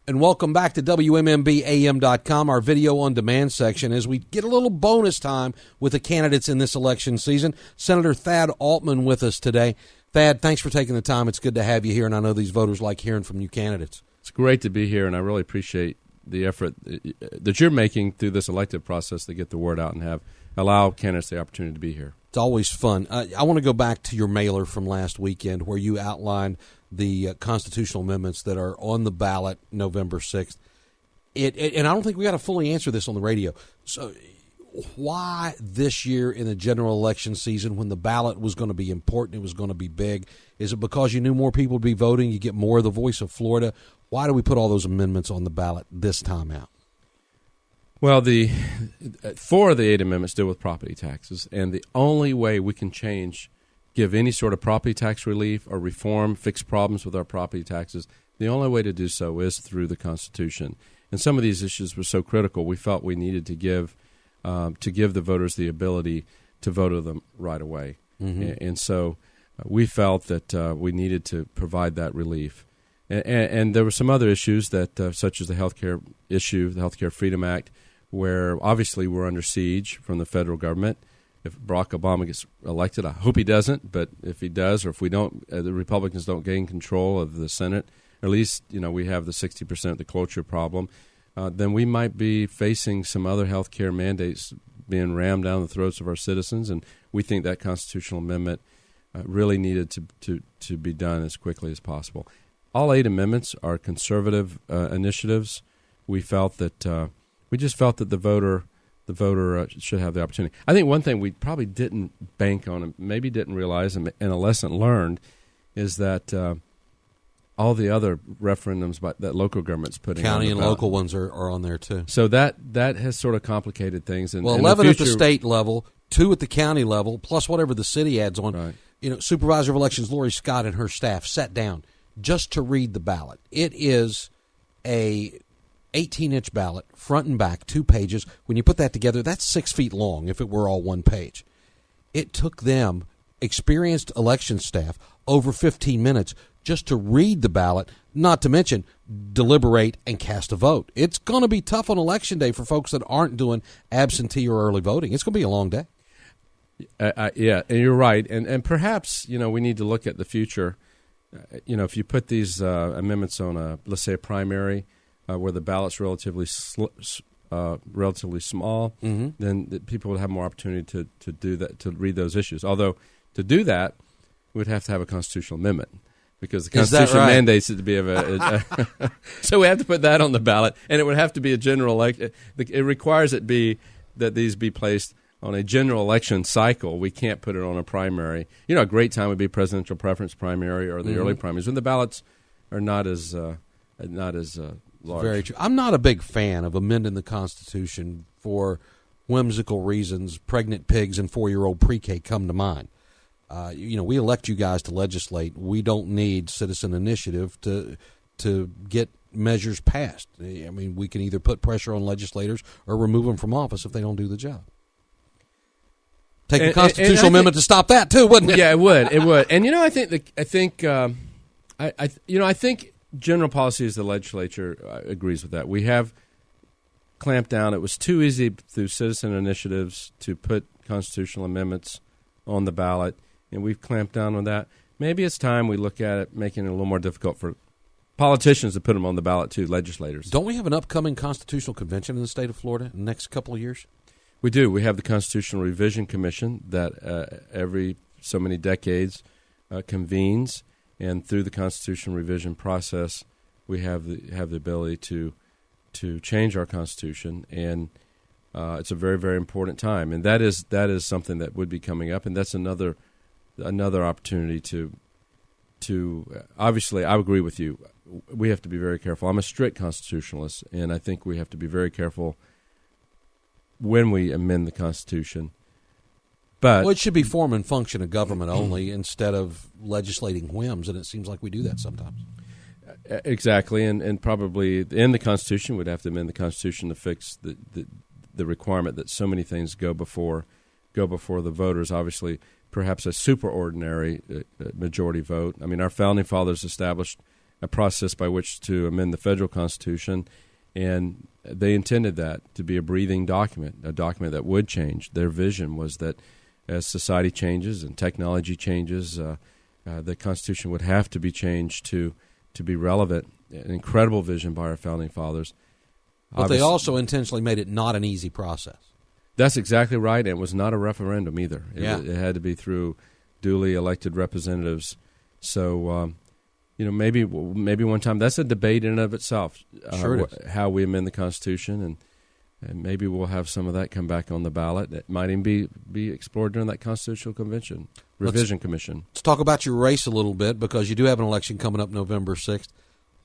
And welcome back to WMMBAM.com, our video on demand section, as we get a little bonus time with the candidates in this election season. Senator Thad Altman with us today. Thad, thanks for taking the time. It's good to have you here, and I know these voters like hearing from you candidates. It's great to be here, and I really appreciate the effort that you're making through this elective process to get the word out and allow candidates the opportunity to be here. It's always fun. I want to go back to your mailer from last weekend where you outlined the constitutional amendments that are on the ballot November 6th. And I don't think we got to fully answer this on the radio. So why this year in the general election season when the ballot was going to be important, it was going to be big? Is it because you knew more people would be voting, you get more of the voice of Florida? Why do we put all those amendments on the ballot this time out? Well, 4 of the 8 amendments deal with property taxes, and the only way we can give any sort of property tax relief or reform, fix problems with our property taxes, the only way to do so is through the Constitution. And some of these issues were so critical, we felt we needed to give the voters the ability to vote on them right away. Mm-hmm. And so we felt that we needed to provide that relief. And there were some other issues that, such as the healthcare issue, the Healthcare Freedom Act, where obviously we're under siege from the federal government. If Barack Obama gets elected, I hope he doesn't, but if he does, or if we don't, the Republicans don't gain control of the Senate, or at least we have the 60% of the cloture problem, then we might be facing some other health care mandates being rammed down the throats of our citizens, and we think that constitutional amendment really needed to be done as quickly as possible. All 8 amendments are conservative initiatives. We felt that the voter should have the opportunity. I think one thing we probably didn't bank on and maybe didn't realize, and a lesson learned, is that all the other referendums that local government's putting on county the and ballot, local ones are on there too. So that has sort of complicated things. And 11 at the state level, 2 at the county level, plus whatever the city adds on. Right. Supervisor of Elections Lori Scott and her staff sat down just to read the ballot. It is a 18-inch ballot, front and back, 2 pages. When you put that together, that's 6 feet long if it were all one page. It took them, experienced election staff, over 15 minutes just to read the ballot, not to mention deliberate and cast a vote. It's going to be tough on Election Day for folks that aren't doing absentee or early voting. It's going to be a long day. Yeah, and you're right. And perhaps, we need to look at the future. If you put these amendments on let's say a primary, where the ballot's relatively small, mm-hmm. then people would have more opportunity to do that, to read those issues. Although to do that, we'd have to have a constitutional amendment because the Constitution mandates it to be so we have to put that on the ballot, and it would have to be a general election. It requires that these be placed on a general election cycle. We can't put it on a primary. A great time would be presidential preference primary or the mm-hmm. early primaries when the ballots are not as large. Very true. I'm not a big fan of amending the Constitution for whimsical reasons. Pregnant pigs and 4-year-old pre-K come to mind. We elect you guys to legislate. We don't need citizen initiative to get measures passed. I mean, we can either put pressure on legislators or remove them from office if they don't do the job. Take a constitutional amendment to stop that too, wouldn't it? Yeah, it would. It would. And I think general policy is the legislature agrees with that. We have clamped down. It was too easy through citizen initiatives to put constitutional amendments on the ballot, and we've clamped down on that. Maybe it's time we look at it, making it a little more difficult for politicians to put them on the ballot too, legislators. Don't we have an upcoming constitutional convention in the state of Florida in the next couple of years? We do. We have the Constitutional Revision Commission that every so many decades convenes, and through the constitutional revision process, we have the ability to change our Constitution, and it's a very, very important time. And that is something that would be coming up, and that's another opportunity to obviously, I agree with you. We have to be very careful. I'm a strict constitutionalist, and I think we have to be very careful when we amend the Constitution. But it should be form and function of government only instead of legislating whims, and it seems like we do that sometimes. Exactly, and probably in the Constitution, we'd have to amend the Constitution to fix the requirement that so many things go before the voters. Obviously, perhaps a superordinary majority vote. I mean, our founding fathers established a process by which to amend the federal Constitution, and they intended that to be a breathing document, a document that would change. Their vision was that as society changes and technology changes, the Constitution would have to be changed to be relevant. An incredible vision by our founding fathers. But they also intentionally made it not an easy process. That's exactly right, and it was not a referendum either. Yeah. It had to be through duly elected representatives. So, maybe one time, that's a debate in and of itself, Sure it is. how we amend the Constitution, and maybe we'll have some of that come back on the ballot. It might even be explored during that Constitutional Convention, Revision Commission. Let's talk about your race a little bit, because you do have an election coming up November 6th.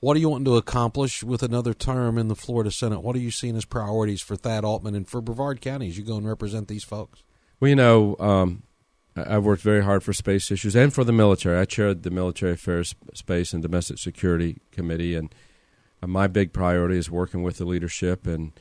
What are you wanting to accomplish with another term in the Florida Senate? What are you seeing as priorities for Thad Altman and for Brevard County as you go and represent these folks? Well, I've worked very hard for space issues and for the military. I chaired the Military Affairs, Space, and Domestic Security Committee, and my big priority is working with the leadership. And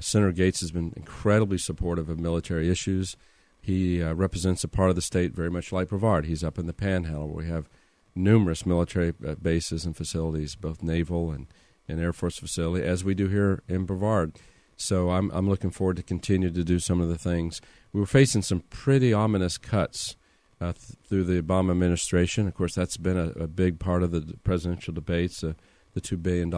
Senator Gates has been incredibly supportive of military issues. He represents a part of the state very much like Brevard. He's up in the Panhandle, where we have numerous military bases and facilities, both naval and Air Force facility, as we do here in Brevard. So I'm looking forward to continue to do some of the things. We were facing some pretty ominous cuts through the Obama administration. Of course, that's been a big part of the presidential debates, the $2 billion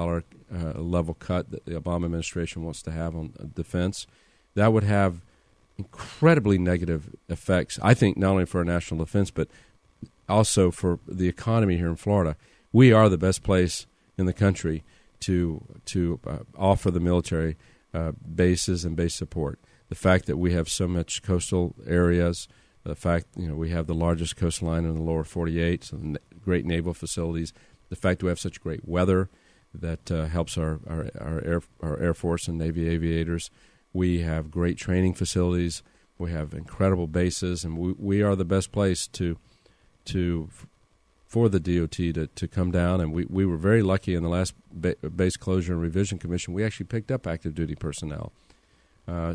level cut that the Obama administration wants to have on defense. That would have incredibly negative effects, I think, not only for our national defense, but also for the economy here in Florida. We are the best place in the country to offer the military bases and base support. The fact that we have so much coastal areas, the fact we have the largest coastline in the lower 48, so great naval facilities, the fact that we have such great weather that helps our Air Force and Navy aviators. We have great training facilities. We have incredible bases, and we are the best place for the DOT to come down. And we were very lucky in the last base closure and revision commission. We actually picked up active duty personnel.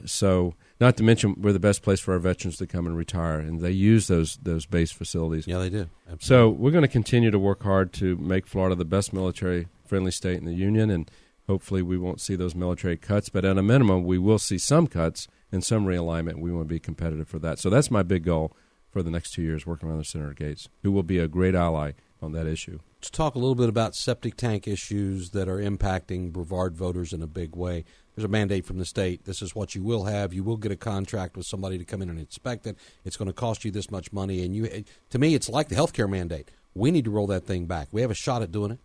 So not to mention we're the best place for our veterans to come and retire, and they use those base facilities. Yeah, they do. Absolutely. So we're going to continue to work hard to make Florida the best military-friendly state in the union, and hopefully we won't see those military cuts, but at a minimum we will see some cuts and some realignment. We want to be competitive for that. So that's my big goal for the next 2 years, working with Senator Gates, who will be a great ally on that issue. Let's talk a little bit about septic tank issues that are impacting Brevard voters in a big way. There's a mandate from the state. This is what you will have. You will get a contract with somebody to come in and inspect it. It's going to cost you this much money. And to me, it's like the health care mandate. We need to roll that thing back. We have a shot at doing it.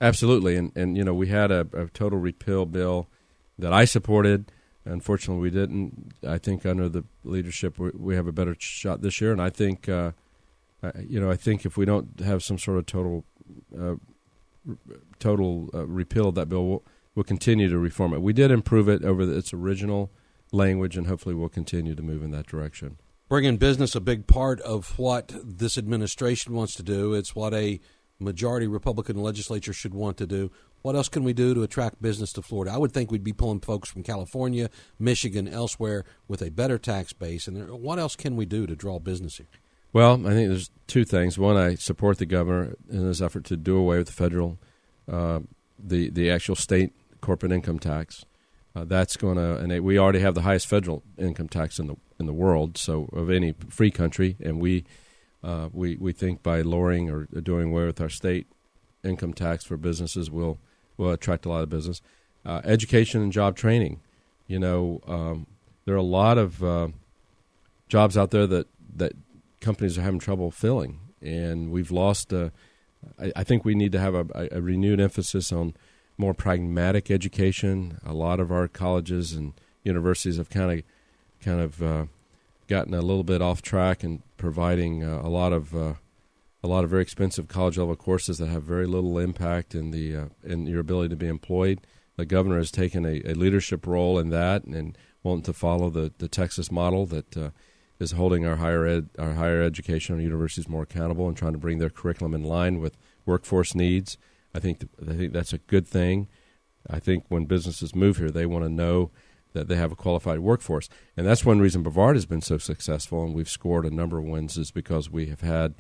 Absolutely. And we had a total repeal bill that I supported. Unfortunately, we didn't. I think under the leadership, we have a better shot this year. And I think, I think if we don't have some sort of total repeal of that bill, we'll continue to reform it. We did improve it over its original language, and hopefully we'll continue to move in that direction. Bringing business, a big part of what this administration wants to do. It's what a majority Republican legislature should want to do. What else can we do to attract business to Florida? I would think we'd be pulling folks from California, Michigan, elsewhere with a better tax base. And what else can we do to draw business here? Well, I think there's two things. One, I support the governor in his effort to do away with the federal, the actual state corporate income tax. That's going to, and we already have the highest federal income tax in the world, so of any free country, and we think by lowering or doing away with our state income tax for businesses will attract a lot of business. Education and job training. There are a lot of jobs out there that companies are having trouble filling, and we've lost. I think we need to have a renewed emphasis on more pragmatic education. A lot of our colleges and universities have kind of gotten a little bit off track and providing a lot of very expensive college level courses that have very little impact in your ability to be employed. The governor has taken a leadership role in that and wanting to follow the Texas model that is holding our higher education and universities more accountable and trying to bring their curriculum in line with workforce needs. I think that's a good thing. I think when businesses move here, they want to know that they have a qualified workforce. And that's one reason Brevard has been so successful, and we've scored a number of wins, is because we have had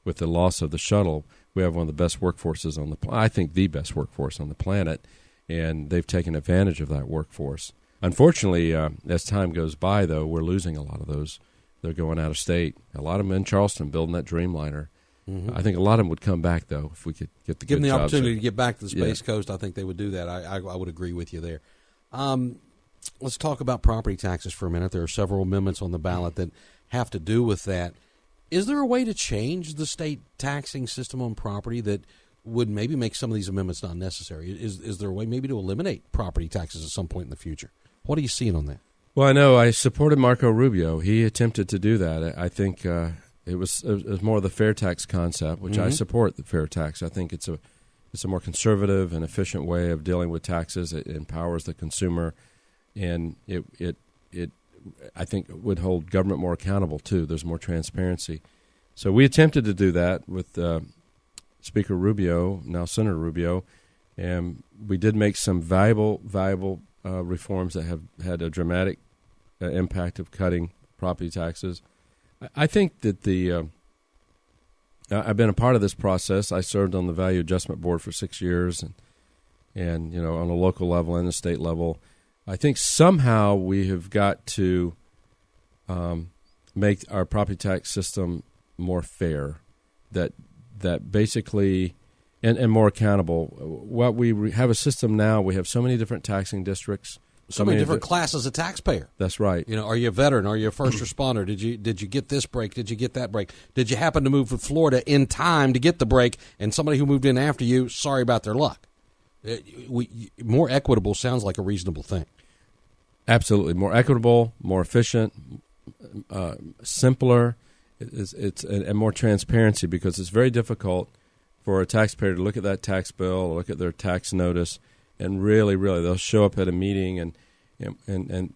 with the loss of the shuttle, we have one of the best workforces on the I think the best workforce on the planet, and they've taken advantage of that workforce. Unfortunately, as time goes by, though, we're losing a lot of those. They're going out of state. A lot of them in Charleston building that Dreamliner. Mm-hmm. I think a lot of them would come back, though, if we could get the Give them the jobs. opportunity to get back to the Space Coast. I think they would do that. I would agree with you there. Let's talk about property taxes for a minute. There are several amendments on the ballot that have to do with that. Is there a way to change the state taxing system on property that would maybe make some of these amendments not necessary? Is there a way maybe to eliminate property taxes at some point in the future? What are you seeing on that? Well, I know I supported Marco Rubio. He attempted to do that. I think it was more of the fair tax concept, which I support the fair tax. I think it's a more conservative and efficient way of dealing with taxes. It empowers the consumer, and it I think would hold government more accountable too. There's more transparency. So we attempted to do that with Speaker Rubio, now Senator Rubio, and we did make some valuable reforms that have had a dramatic impact of cutting property taxes. I think that I've been a part of this process. I served on the Value Adjustment Board for 6 years, and on a local level and a state level. I think somehow we have got to make our property tax system more fair, that basically and more accountable. What we have a system now, we have so many different taxing districts, so many different classes of taxpayer. That's right. Are you a veteran? Are you a first responder? Did you get this break? Did you get that break? Did you happen to move to Florida in time to get the break? And somebody who moved in after you, sorry about their luck. More equitable sounds like a reasonable thing. Absolutely, more equitable, more efficient, simpler. And more transparency, because it's very difficult for a taxpayer to look at that tax bill or look at their tax notice, and really they'll show up at a meeting and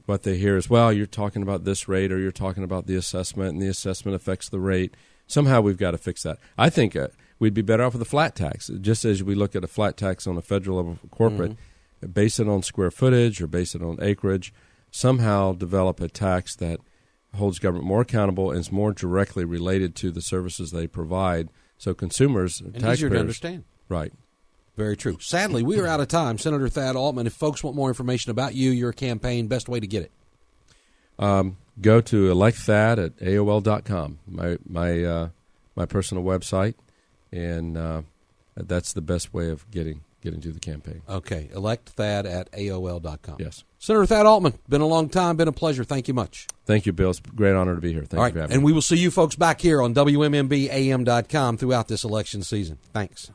what they hear is, well, you're talking about this rate or you're talking about the assessment, and the assessment affects the rate. Somehow we've got to fix that. I think we'd be better off with a flat tax, just as we look at a flat tax on a federal level for corporate, base it on square footage or base it on acreage, somehow develop a tax that holds government more accountable and is more directly related to the services they provide, so consumers and taxpayers easier to understand. Right. Very true. Sadly, we are out of time. Senator Thad Altman, if folks want more information about you, your campaign, best way to get it? Go to electthad at AOL.com, my personal website, and that's the best way of getting to the campaign. Okay, electthad at AOL.com. Yes. Senator Thad Altman, been a long time, been a pleasure. Thank you much. Thank you, Bill. It's a great honor to be here. Thank you for having me. And we will see you folks back here on WMMBAM.com throughout this election season. Thanks.